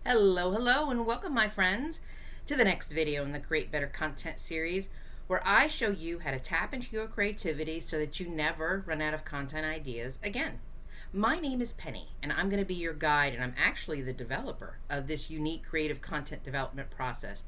Hello, and welcome, my friends, to the next video in the Create Better Content series, where I show you how to tap into your creativity so that you never run out of content ideas again. My name is Penny, and I'm going to be your guide, and I'm actually the developer of this unique creative content development process.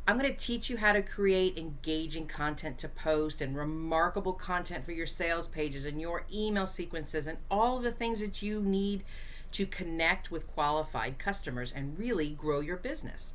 I'm going to teach you how to create engaging content to post and remarkable content for your sales pages and your email sequences and all the things that you need to connect with qualified customers and really grow your business.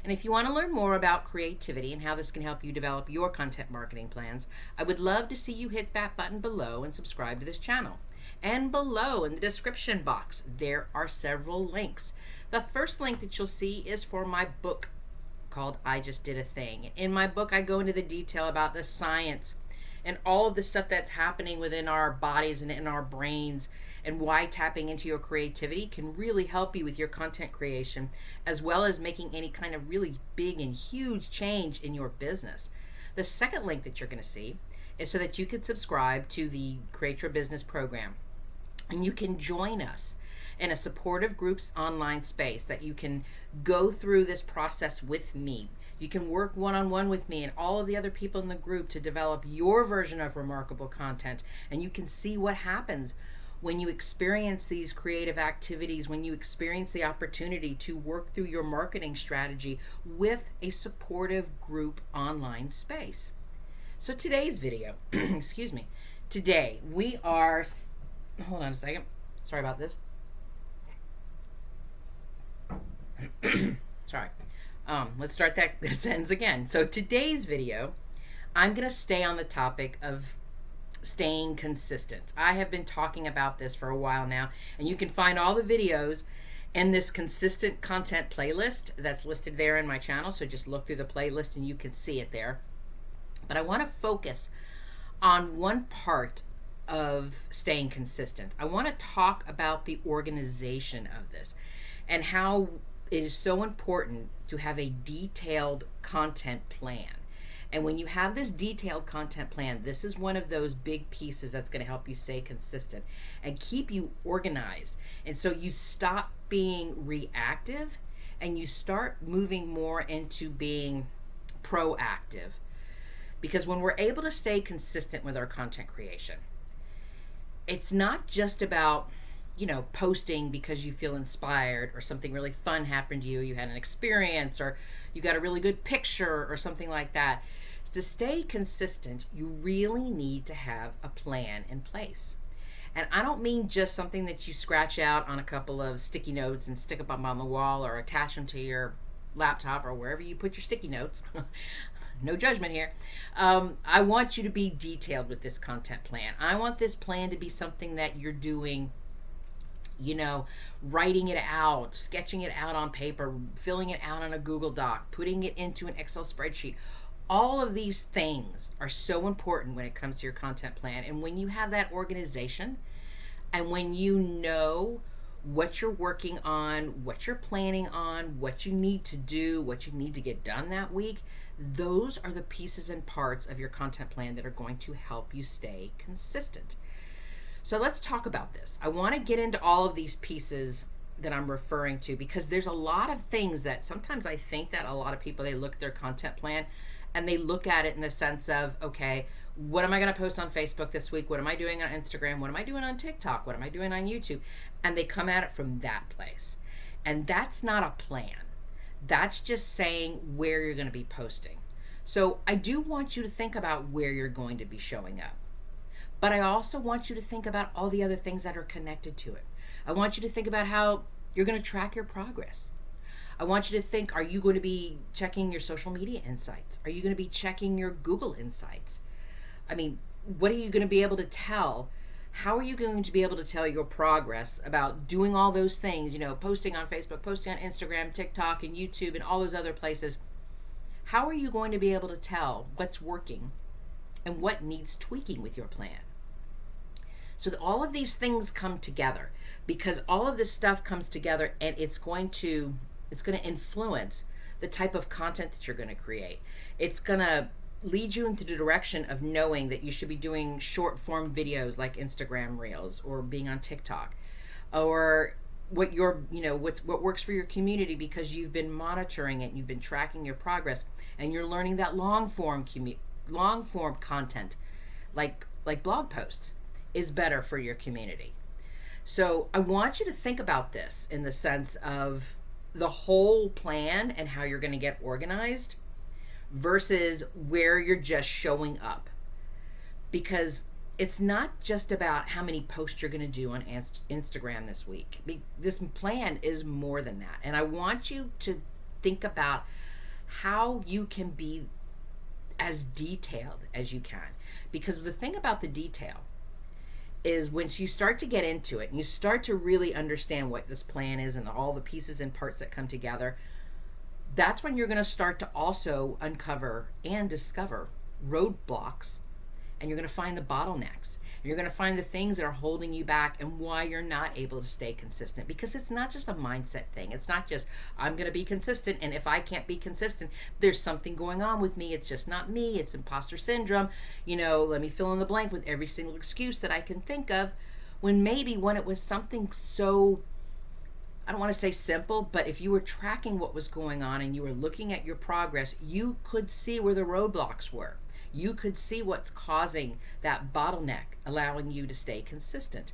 And if you want to learn more about creativity and how this can help you develop your content marketing plans, I would love to see you hit that button below and subscribe to this channel. And below in the description box, there are several links. The first link that you'll see is for my book called I Just Did a Thing. In my book, I go into the detail about the science and all of the stuff that's happening within our bodies and in our brains, and why tapping into your creativity can really help you with your content creation, as well as making any kind of really big and huge change in your business. The second link that you're going to see is so that you can subscribe to the Create Your Business program, and you can join us in a supportive groups online space that you can go through this process with me. You can work one-on-one with me and all of the other people in the group to develop your version of remarkable content, and you can see what happens when you experience these creative activities, when you experience the opportunity to work through your marketing strategy with a supportive group online space. So today's video, excuse me, today we are, hold on a second, sorry about this. Sorry. Let's start that sentence again. So today's video, I'm going to stay on the topic of staying consistent. I have been talking about this for a while now, and you can find all the videos in this consistent content playlist that's listed there in my channel. So just look through the playlist and you can see it there. But I want to focus on one part of staying consistent. I want to talk about the organization of this and how it is so important to have a detailed content plan. And when you have this detailed content plan, this is one of those big pieces that's going to help you stay consistent and keep you organized. And so you stop being reactive and you start moving more into being proactive. Because when we're able to stay consistent with our content creation, it's not just about posting because you feel inspired or something really fun happened to you, you had an experience, or you got a really good picture or something like that. To stay consistent, you really need to have a plan in place. And I don't mean just something that you scratch out on a couple of sticky notes and stick them up on the wall or attach them to your laptop or wherever you put your sticky notes. No judgment here. I want you to be detailed with this content plan. I want this plan to be something that you're doing, writing it out, sketching it out on paper, filling it out on a Google Doc, putting it into an Excel spreadsheet. All of these things are so important when it comes to your content plan. And when you have that organization and when you know what you're working on, what you're planning on, what you need to do, what you need to get done that week, those are the pieces and parts of your content plan that are going to help you stay consistent. So let's talk about this. I want to get into all of these pieces that I'm referring to because there's a lot of things that sometimes I think that a lot of people, they look at their content plan and they look at it in the sense of, okay, what am I going to post on Facebook this week? What am I doing on Instagram? What am I doing on TikTok? What am I doing on YouTube? And they come at it from that place. And that's not a plan. That's just saying where you're going to be posting. So I do want you to think about where you're going to be showing up. But I also want you to think about all the other things that are connected to it. I want you to think about how you're going to track your progress. I want you to think, are you going to be checking your social media insights? Are you going to be checking your Google insights? I mean, what are you going to be able to tell? How are you going to be able to tell your progress about doing all those things, posting on Facebook, posting on Instagram, TikTok, and YouTube, and all those other places? How are you going to be able to tell what's working and what needs tweaking with your plan? So that all of these things come together, because all of this stuff comes together and it's going to influence the type of content that you're going to create. It's going to lead you into the direction of knowing that you should be doing short form videos like Instagram Reels or being on TikTok, or what your, what works for your community, because you've been monitoring it and you've been tracking your progress, and you're learning that long form content, like blog posts, is better for your community. So I want you to think about this in the sense of the whole plan and how you're going to get organized versus where you're just showing up. Because it's not just about how many posts you're going to do on Instagram this week. This plan is more than that. And I want you to think about how you can be as detailed as you can. Because the thing about the detail is, once you start to get into it and you start to really understand what this plan is and all the pieces and parts that come together, that's when you're going to start to also uncover and discover roadblocks, and you're going to find the bottlenecks, and you're going to find the things that are holding you back and why you're not able to stay consistent. Because it's not just a mindset thing. It's not just, I'm going to be consistent, and if I can't be consistent, there's something going on with me. It's just not me. It's imposter syndrome. Let me fill in the blank with every single excuse that I can think of, when maybe when it was something so, I don't want to say simple, but if you were tracking what was going on and you were looking at your progress, you could see where the roadblocks were. You could see what's causing that bottleneck, allowing you to stay consistent.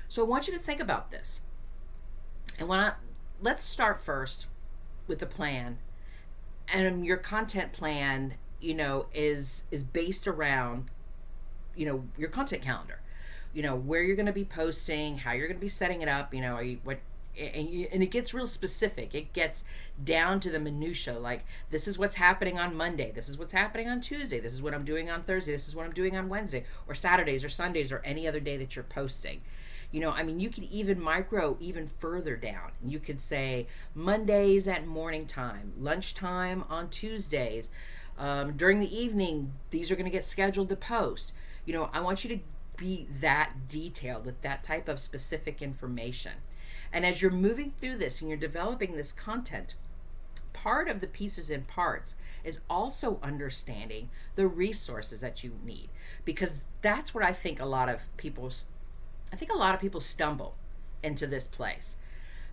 So I want you to think about this. And let's start first with the plan. And your content plan, is based around, your content calendar. Where you're going to be posting, how you're going to be setting it up, and it gets real specific. It gets down to the minutia. Like, this is what's happening on Monday. This is what's happening on Tuesday. This is what I'm doing on Thursday. This is what I'm doing on Wednesday, or Saturdays, or Sundays, or any other day that you're posting. You could even micro even further down. You could say Mondays at morning time, lunchtime on Tuesdays, during the evening, these are going to get scheduled to post. I want you to be that detailed with that type of specific information. And as you're moving through this and you're developing this content, part of the pieces and parts is also understanding the resources that you need. Because that's what I think a lot of people stumble into this place,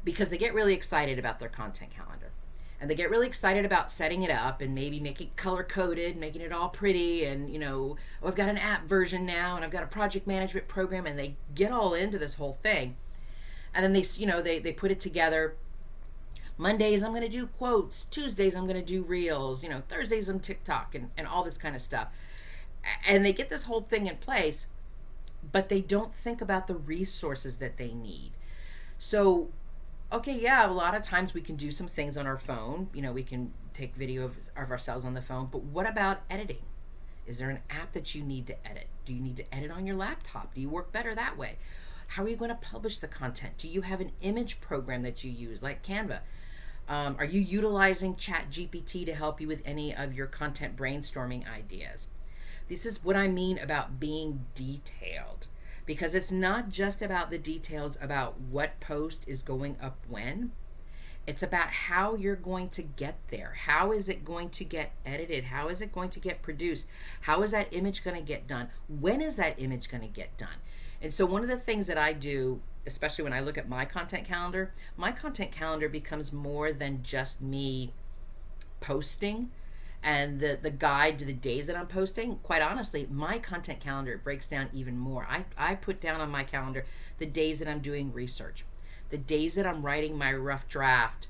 because they get really excited about their content calendar. And they get really excited about setting it up and maybe making it color coded, making it all pretty, and I've got an app version now and I've got a project management program, and they get all into this whole thing. And then they put it together. Mondays I'm going to do quotes, Tuesdays I'm going to do reels, Thursdays I'm TikTok, and all this kind of stuff. And they get this whole thing in place, but they don't think about the resources that they need. So, okay, yeah, a lot of times we can do some things on our phone. We can take video of ourselves on the phone, but what about editing? Is there an app that you need to edit? Do you need to edit on your laptop? Do you work better that way? How are you going to publish the content? Do you have an image program that you use, like Canva? Are you utilizing ChatGPT to help you with any of your content brainstorming ideas? This is what I mean about being detailed, because it's not just about the details about what post is going up when. It's about how you're going to get there. How is it going to get edited? How is it going to get produced? How is that image going to get done? When is that image going to get done? And so one of the things that I do, especially when I look at my content calendar becomes more than just me posting and the guide to the days that I'm posting. Quite honestly, my content calendar breaks down even more. I put down on my calendar the days that I'm doing research, the days that I'm writing my rough draft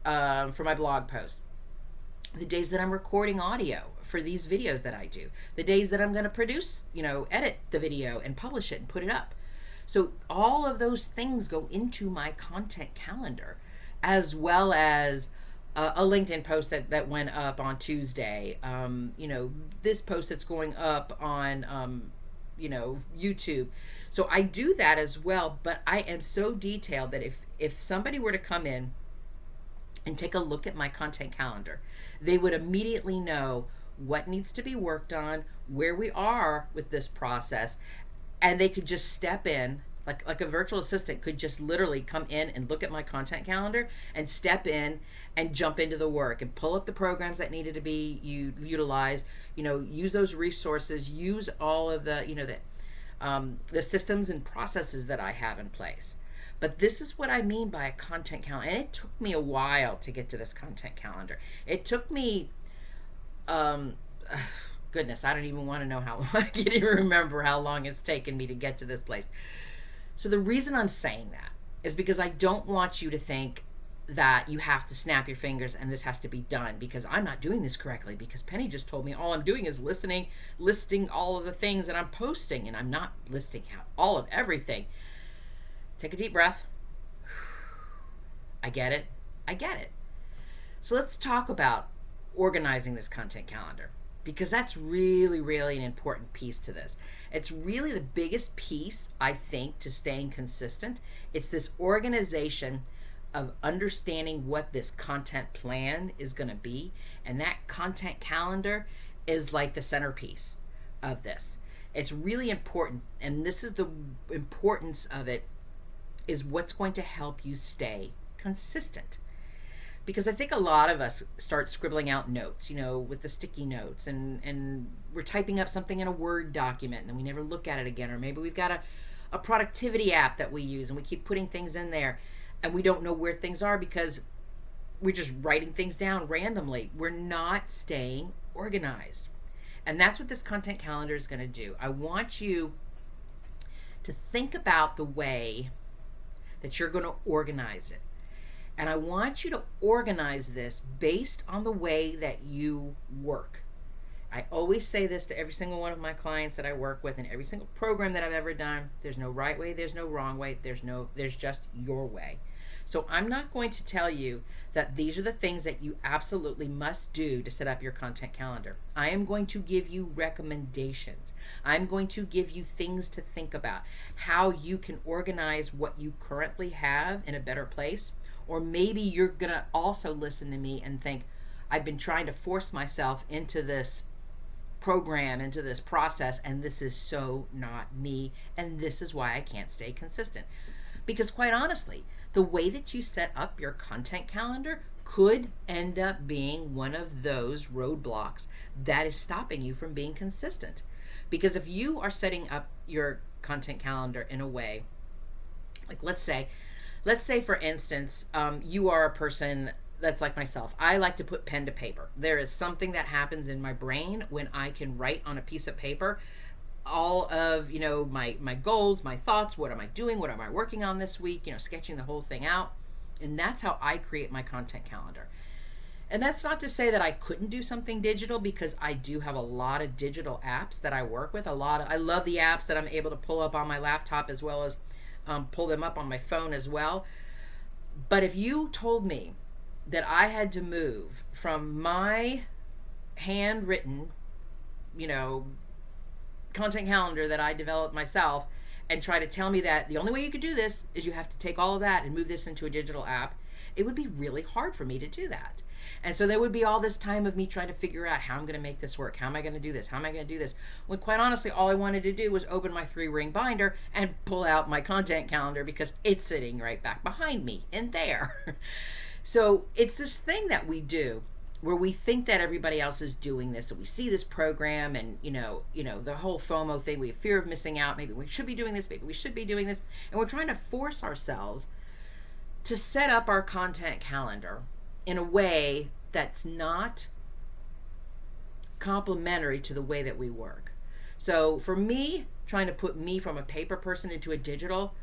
for my blog post, the days that I'm recording audio for these videos that I do, the days that I'm going to produce, edit the video and publish it and put it up. So all of those things go into my content calendar, as well as a LinkedIn post that went up on Tuesday, this post that's going up on, YouTube. So I do that as well, but I am so detailed that if somebody were to come in and take a look at my content calendar, they would immediately know what needs to be worked on, where we are with this process, and they could just step in, like a virtual assistant could just literally come in and look at my content calendar and step in and jump into the work and pull up the programs that needed to be utilized, use those resources, use all of the, the systems and processes that I have in place. But this is what I mean by a content calendar. And it took me a while to get to this content calendar. It took me, um, goodness, I don't even want to know how long. I can't even remember how long it's taken me to get to this place. So the reason I'm saying that is because I don't want you to think that you have to snap your fingers and this has to be done because I'm not doing this correctly, because Penny just told me all I'm doing is listing all of the things that I'm posting, and I'm not listing out all of everything. Take a deep breath. I get it. I get it. So let's talk about organizing this content calendar, because that's really, really an important piece to this. It's really the biggest piece, I think, to staying consistent. It's this organization of understanding what this content plan is going to be. And that content calendar is like the centerpiece of this. It's really important. And this is the importance of it, is what's going to help you stay consistent. Because I think a lot of us start scribbling out notes, with the sticky notes, and we're typing up something in a Word document and we never look at it again. Or maybe we've got a productivity app that we use and we keep putting things in there and we don't know where things are because we're just writing things down randomly. We're not staying organized. And that's what this content calendar is going to do. I want you to think about the way that you're going to organize it. And I want you to organize this based on the way that you work. I always say this to every single one of my clients that I work with, in every single program that I've ever done. There's no right way, there's no wrong way, there's just your way. So I'm not going to tell you that these are the things that you absolutely must do to set up your content calendar. I am going to give you recommendations. I'm going to give you things to think about, how you can organize what you currently have in a better place. Or maybe you're going to also listen to me and think, I've been trying to force myself into this program, into this process, and this is so not me, and this is why I can't stay consistent. Because quite honestly, the way that you set up your content calendar could end up being one of those roadblocks that is stopping you from being consistent. Because if you are setting up your content calendar in a way, like let's say for instance, you are a person that's like myself. I like to put pen to paper. There is something that happens in my brain when I can write on a piece of paper all of my goals, my thoughts. What am I doing? What am I working on this week? Sketching the whole thing out. And that's how I create my content calendar. And that's not to say that I couldn't do something digital, because I do have a lot of digital apps that I work with. I love the apps that I'm able to pull up on my laptop, as well as pull them up on my phone as well. But if you told me that I had to move from my handwritten, content calendar that I developed myself, and try to tell me that the only way you could do this is you have to take all of that and move this into a digital app, it would be really hard for me to do that. And so there would be all this time of me trying to figure out how I'm going to make this work. How am I going to do this? How am I going to do this? When quite honestly, all I wanted to do was open my 3-ring binder and pull out my content calendar, because it's sitting right back behind me in there. So it's this thing that we do where we think that everybody else is doing this, and we see this program, and the whole FOMO thing. We have fear of missing out. Maybe we should be doing this. Maybe we should be doing this. And we're trying to force ourselves to set up our content calendar in a way that's not complementary to the way that we work. So for me, trying to put me from a paper person into a digital,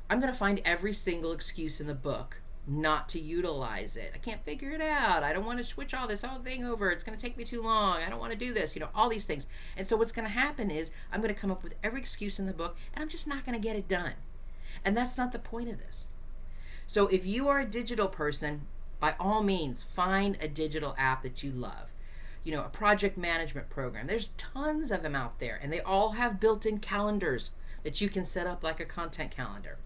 I'm going to find every single excuse in the book not to utilize it. I can't figure it out. I don't want to switch all this whole thing over. It's going to take me too long. I don't want to do this, all these things. And so what's going to happen is I'm going to come up with every excuse in the book, and I'm just not going to get it done. And that's not the point of this. So if you are a digital person, by all means, find a digital app that you love. A project management program. There's tons of them out there, and they all have built-in calendars that you can set up like a content calendar.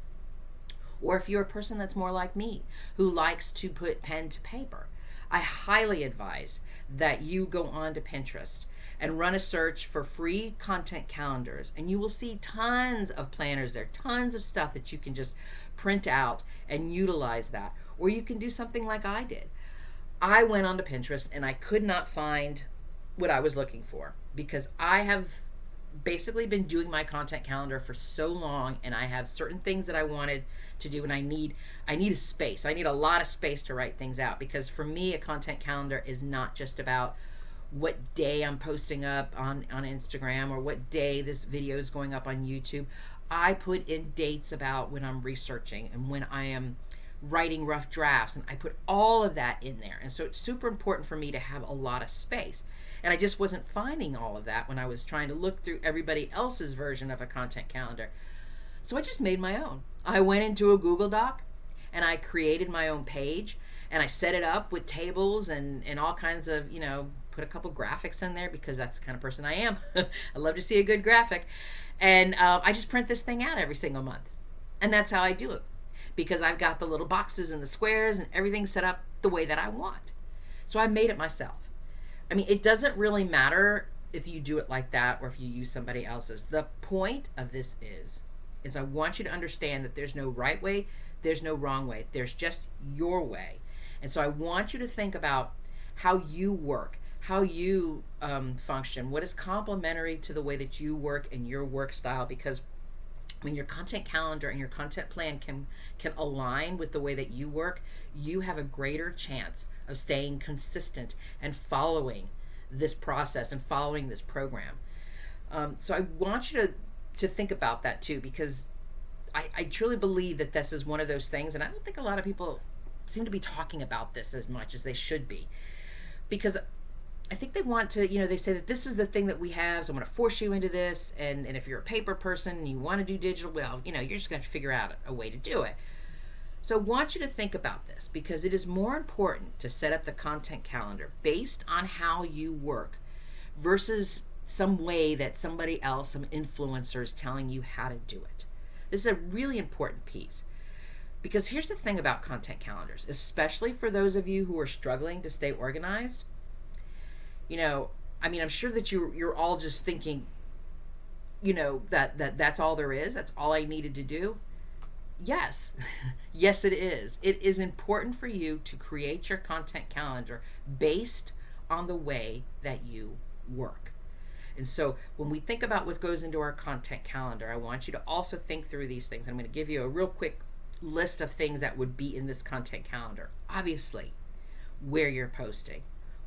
Or if you're a person that's more like me, who likes to put pen to paper, I highly advise that you go on to Pinterest and run a search for free content calendars, and you will see tons of planners there, tons of stuff that you can just print out and utilize that. Or you can do something like I did. I went onto Pinterest and I could not find what I was looking for, because I have basically been doing my content calendar for so long, and I have certain things that I wanted to do, and I need a space. I need a lot of space to write things out, because for me a content calendar is not just about what day I'm posting up on Instagram, or what day this video is going up on YouTube. I put in dates about when I'm researching and when I am writing rough drafts, and I put all of that in there. And so it's super important for me to have a lot of space. And I just wasn't finding all of that when I was trying to look through everybody else's version of a content calendar. So I just made my own. I went into a Google Doc and I created my own page, and I set it up with tables and all kinds of, put a couple graphics in there, because that's the kind of person I am. I love to see a good graphic. And I just print this thing out every single month. And that's how I do it, because I've got the little boxes and the squares and everything set up the way that I want. So I made it myself. I mean, it doesn't really matter if you do it like that or if you use somebody else's. The point of this is I want you to understand that there's no right way, there's no wrong way. There's just your way. And so I want you to think about how you work, how you function, what is complementary to the way that you work and your work style, because when your content calendar and your content plan can align with the way that you work, you have a greater chance of staying consistent and following this process and following this program. So I want you to think about that too, because I truly believe that this is one of those things, and I don't think a lot of people seem to be talking about this as much as they should be, because I think they want to, they say that this is the thing that we have, so I'm going to force you into this, and if you're a paper person and you want to do digital, well, you're just going to have to figure out a way to do it. So I want you to think about this, because it is more important to set up the content calendar based on how you work versus some way that somebody else, some influencer, is telling you how to do it. This is a really important piece, because here's the thing about content calendars, especially for those of you who are struggling to stay organized. I'm sure that you're all just thinking, that's all there is. That's all I needed to do. Yes. Yes, it is. It is important for you to create your content calendar based on the way that you work. And so when we think about what goes into our content calendar, I want you to also think through these things. I'm going to give you a real quick list of things that would be in this content calendar. Obviously, where you're posting,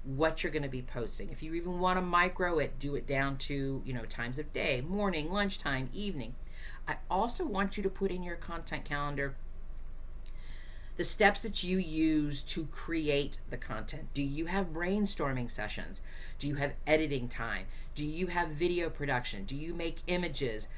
what you're going to be posting. If you even want to micro it, do it down to, times of day, morning, lunchtime, evening. I also want you to put in your content calendar the steps that you use to create the content. Do you have brainstorming sessions? Do you have editing time? Do you have video production? Do you make images?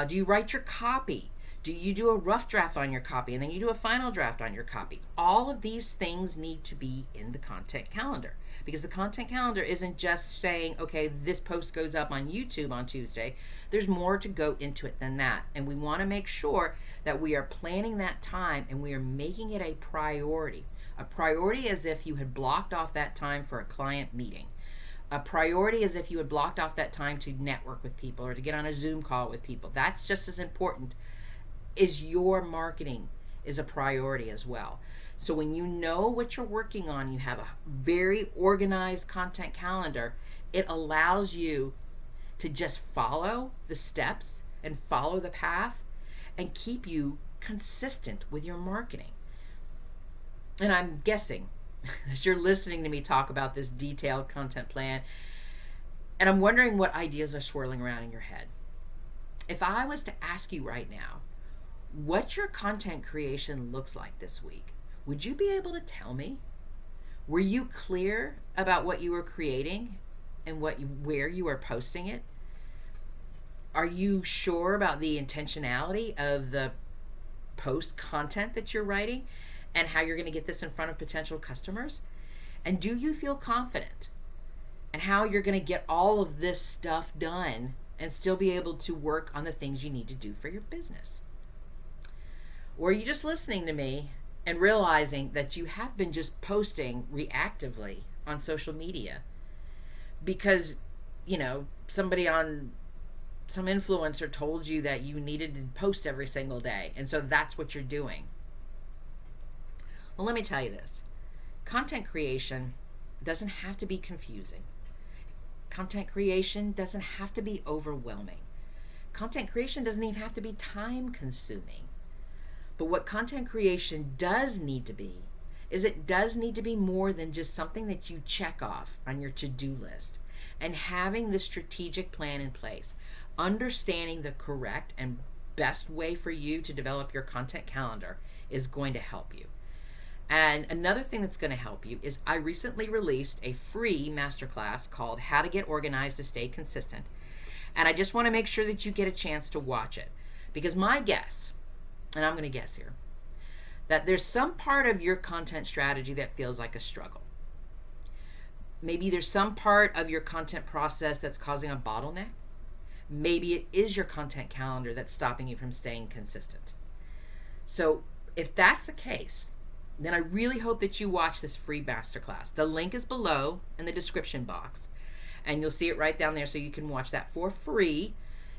Do you write your copy? Do you do a rough draft on your copy and then you do a final draft on your copy? All of these things need to be in the content calendar, because the content calendar isn't just saying, okay, this post goes up on YouTube on Tuesday. There's more to go into it than that. And we want to make sure that we are planning that time and we are making it a priority. A priority as if you had blocked off that time for a client meeting. A priority as if you had blocked off that time to network with people or to get on a Zoom call with people. That's just as important as your marketing is a priority as well. So when you know what you're working on, you have a very organized content calendar, it allows you to just follow the steps and follow the path and keep you consistent with your marketing. And I'm guessing, as you're listening to me talk about this detailed content plan, and I'm wondering what ideas are swirling around in your head. If I was to ask you right now what your content creation looks like this week, would you be able to tell me? Were you clear about what you were creating and where you are posting it? Are you sure about the intentionality of the post content that you're writing and how you're going to get this in front of potential customers? And do you feel confident and how you're going to get all of this stuff done and still be able to work on the things you need to do for your business? Or are you just listening to me and realizing that you have been just posting reactively on social media because, somebody on some influencer told you that you needed to post every single day, and so that's what you're doing? Well, let me tell you this. Content creation doesn't have to be confusing. content creation doesn't have to be overwhelming. Content creation doesn't even have to be time consuming. But what content creation does need to be is it does need to be more than just something that you check off on your to-do list. And having the strategic plan in place, understanding the correct and best way for you to develop your content calendar is going to help you. And another thing that's going to help you is I recently released a free masterclass called How to Get Organized to Stay Consistent. And I just want to make sure that you get a chance to watch it. Because my guess, and I'm going to guess here, that there's some part of your content strategy that feels like a struggle. Maybe there's some part of your content process that's causing a bottleneck. Maybe it is your content calendar that's stopping you from staying consistent. So if that's the case, then I really hope that you watch this free masterclass. The link is below in the description box, and you'll see it right down there so you can watch that for free.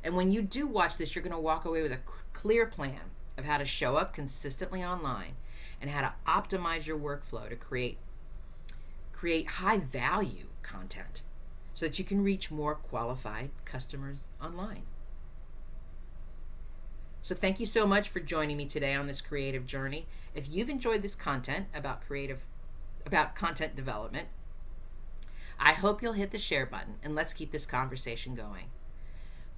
And when you do watch this, you're going to walk away with a clear plan of how to show up consistently online and how to optimize your workflow to create high value content so that you can reach more qualified customers online. So thank you so much for joining me today on this creative journey. If you've enjoyed this content about content development, I hope you'll hit the share button and let's keep this conversation going.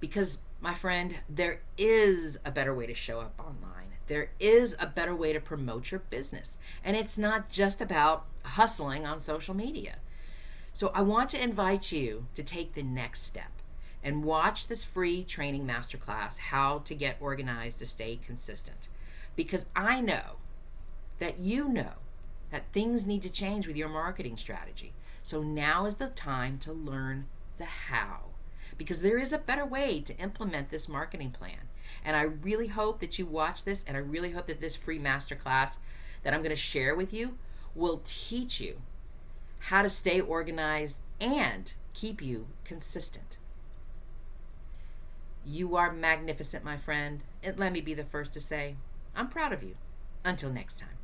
Because, my friend, there is a better way to show up online. There is a better way to promote your business. And it's not just about hustling on social media. So I want to invite you to take the next step and watch this free training masterclass, How to Get Organized to Stay Consistent. Because I know that you know that things need to change with your marketing strategy. So now is the time to learn the how. Because there is a better way to implement this marketing plan. And I really hope that you watch this, and I really hope that this free masterclass that I'm going to share with you will teach you how to stay organized and keep you consistent. You are magnificent, my friend. And let me be the first to say, I'm proud of you. Until next time.